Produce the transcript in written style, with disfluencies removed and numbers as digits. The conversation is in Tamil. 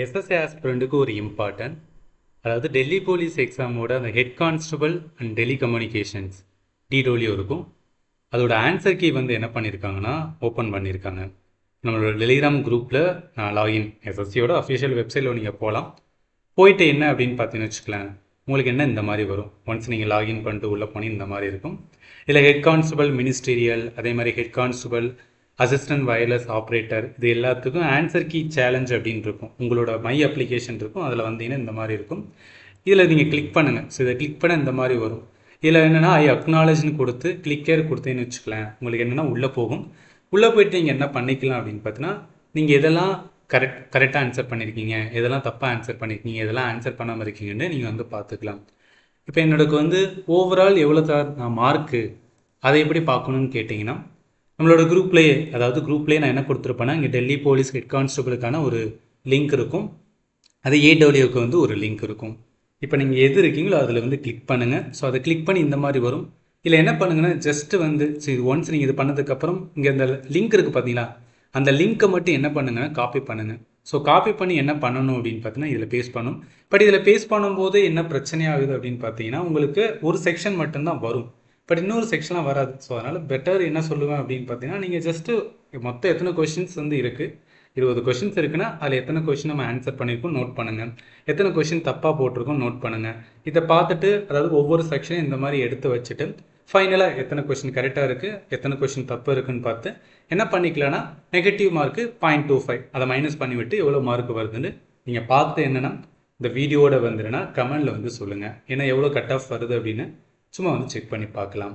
எஸ்எஸ்ஏ ஆஸ்பிரண்ட்டுக்கு ஒரு இம்பார்ட்டன்ட், அதாவது டெல்லி போலீஸ் எக்ஸாமோட அந்த head constable and Delhi communications டிடோலியோ இருக்கும். அதோட ஆன்சர் கீ வந்து என்ன பண்ணியிருக்காங்கன்னா ஓப்பன் பண்ணியிருக்காங்க. நம்மளோட டெலிகிராம் குரூப்பில் நான் லாகின் எஸ்எஸ்சியோட அஃபிஷியல் வெப்சைட்டில் நீங்கள் போகலாம். போயிட்டு என்ன அப்படின்னு பார்த்தீங்கன்னு வச்சுக்கலாம், உங்களுக்கு என்ன இந்த மாதிரி வரும். ஒன்ஸ் நீங்கள் லாகின் பண்ணிட்டு உள்ளே போனீங்க இந்த மாதிரி இருக்கும். இதில் ஹெட் கான்ஸ்டபிள் மினிஸ்டீரியல், அதே மாதிரி head constable assistant wireless operator, இது எல்லாத்துக்கும் ஆன்சர் கீ சேலஞ்ச் அப்படின்னு இருக்கும். உங்களோட மை அப்ளிகேஷன் இருக்கும், அதில் வந்தீங்கன்னா இந்த மாதிரி இருக்கும். இதில் நீங்கள் கிளிக் பண்ணுங்கள். ஸோ இதை கிளிக் பண்ண இந்த மாதிரி வரும். இதில் என்னென்னா ஐ அக்னாலேஜ்னு கொடுத்து கிளிக்கேர் கொடுத்தேன்னு வச்சுக்கலாம், உங்களுக்கு என்னென்னா உள்ளே போகும். உள்ளே போயிட்டு நீங்கள் என்ன பண்ணிக்கலாம் அப்படின்னு பார்த்தீங்கன்னா, நீங்கள் எதெல்லாம் கரெக்டாக ஆன்சர் பண்ணியிருக்கீங்க, எதெல்லாம் தப்பாக ஆன்சர் பண்ணியிருக்கீங்க, எதெல்லாம் ஆன்சர் பண்ணாமல் இருக்கீங்கன்னு நீங்கள் வந்து பார்த்துக்கலாம். இப்போ என்னோடக்கு வந்து ஓவரால் எவ்வளோ நான் மார்க்கு அதை எப்படி பார்க்கணுன்னு கேட்டிங்கன்னா, நம்மளோட குரூப்லேயே, அதாவது குரூப்லேயே நான் என்ன கொடுத்துருப்பேன்னா, இங்கே டெல்லி போலீஸ் ஹெட் கான்ஸ்டபிளுக்கான ஒரு லிங்க் இருக்கும், அது ஏடபிள்யூக்கு வந்து ஒரு லிங்க் இருக்கும். இப்போ நீங்கள் எது இருக்கீங்களோ அதில் வந்து கிளிக் பண்ணுங்கள். ஸோ அதை கிளிக் பண்ணி இந்த மாதிரி வரும். இல்லை என்ன பண்ணுங்கன்னா, ஜஸ்ட்டு வந்து இது ஒன்ஸ் நீங்கள் இது பண்ணதுக்கப்புறம் இங்கே இந்த லிங்க் இருக்குது பார்த்தீங்களா, அந்த லிங்க்கை மட்டும் என்ன பண்ணுங்கன்னா காப்பி பண்ணுங்கள். ஸோ காப்பி பண்ணி என்ன பண்ணணும் அப்படின்னு பார்த்தீங்கன்னா, இதில் பேஸ்ட் பண்ணணும். பட் இதில் பேஸ்ட் பண்ணும்போது என்ன பிரச்சனையாகுது அப்படின்னு பார்த்தீங்கன்னா, உங்களுக்கு ஒரு செக்ஷன் மட்டும்தான் வரும், பட் இன்னொரு செக்ஷனாக வராது. ஸோ அதனால் பெட்டர் என்ன சொல்லுவேன் அப்படின்னு பார்த்தீங்கன்னா, நீங்கள் ஜஸ்ட்டு மொத்தம் எத்தனை கொஷின்ஸ் வந்து இருக்குது, 20 கொஷின்ஸ் இருக்குன்னா அதில் எத்தனை கொஷின் நம்ம ஆன்சர் பண்ணியிருக்கோம் நோட் பண்ணுங்கள், எத்தனை கொஷின் தப்பாக போட்டிருக்கோம் நோட் பண்ணுங்கள். இதை பார்த்துட்டு, அதாவது ஒவ்வொரு செக்ஷனும் இந்த மாதிரி எடுத்து வச்சுட்டு ஃபைனலாக எத்தனை கொஷின் கரெக்டாக இருக்குது, எத்தனை கொஷின் தப்பு இருக்குன்னு பார்த்து என்ன பண்ணிக்கலாம்னா, நெகட்டிவ் மார்க்கு 0.25 அதை மைனஸ் பண்ணிவிட்டு எவ்வளோ மார்க் வருதுன்னு நீங்கள் பார்த்து என்னென்னா இந்த வீடியோட வந்துடுன்னா கமெண்டில் வந்து சொல்லுங்கள். ஏன்னா எவ்வளோ கட் ஆஃப் வருது அப்படின்னு சும்மா வந்து செக் பண்ணி பார்க்கலாம்.